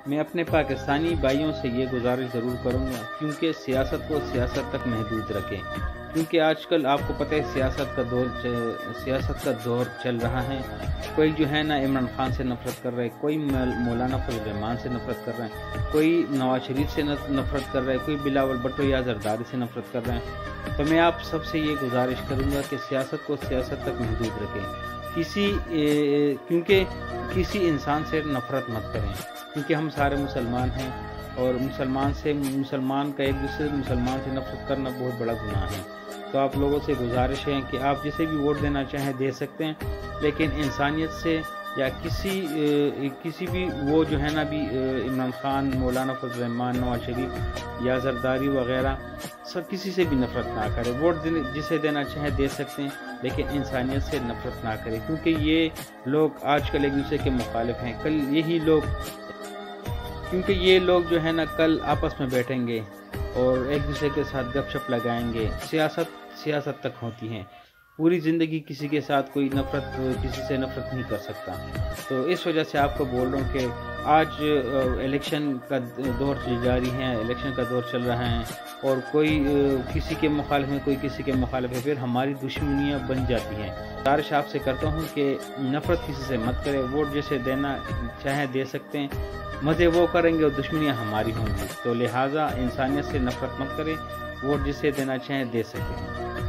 میں اپنے پاکستانی بھائیوں سے یہ گزارش ضرور کروں گا کیونکہ سیاست کو سیاست تک محدود رکھیں، کیونکہ آج کل آپ کو پتہ ہے سیاست کا دور چل رہا ہے۔ کوئی جو ہے نا عمران خان سے نفرت کر رہا ہے، کوئی مولانا فضل الرحمان سے نفرت کر رہا ہے، کوئی نواز شریف سے نفرت کر رہا ہے، کوئی بلاول بھٹو یا زرداری سے نفرت کر رہا ہے۔ تو میں آپ سب سے یہ گزارش کروں گا کہ سیاست کو سیاست تک محدود رکھیں، کیونکہ کسی انسان سے نفرت مت کریں، کیونکہ ہم سارے مسلمان ہیں، اور مسلمان کا ایک دوسرے مسلمان سے نفرت کرنا بہت بڑا گناہ ہے۔ تو آپ لوگوں سے گزارش ہے کہ آپ جسے بھی ووٹ دینا چاہیں دے سکتے ہیں، لیکن انسانیت سے یا کسی بھی وہ جو ہے نا بھی عمران خان، مولانا فضل الرحمان، نواز شریف یا زرداری وغیرہ سب کسی سے بھی نفرت نہ کرے۔ ووٹ جسے دینا چاہیں دے سکتے ہیں، لیکن انسانیت سے نفرت نہ کرے، کیونکہ یہ لوگ آج کل ایک دوسرے کے مخالف ہیں، کیونکہ یہ لوگ جو ہے نا کل آپس میں بیٹھیں گے اور ایک دوسرے کے ساتھ گپ شپ لگائیں گے۔ سیاست تک ہوتی ہیں، پوری زندگی کسی کے ساتھ کسی سے نفرت نہیں کر سکتا۔ تو اس وجہ سے آپ کو بول رہا ہوں کہ آج الیکشن کا دور جاری ہے، الیکشن کا دور چل رہا ہے، اور کوئی کسی کے مخالف ہے، کوئی کسی کے مخالف ہے، پھر ہماری دشمنیاں بن جاتی ہیں۔ گزارش آپ سے کرتا ہوں کہ نفرت کسی سے مت کرے، ووٹ جسے دینا چاہیں دے سکتے ہیں، مزے وہ کریں گے اور دشمنیاں ہماری ہوں گی۔ تو لہٰذا انسانیت سے نفرت مت کریں، ووٹ جسے دینا چاہیں دے سکتے ہیں۔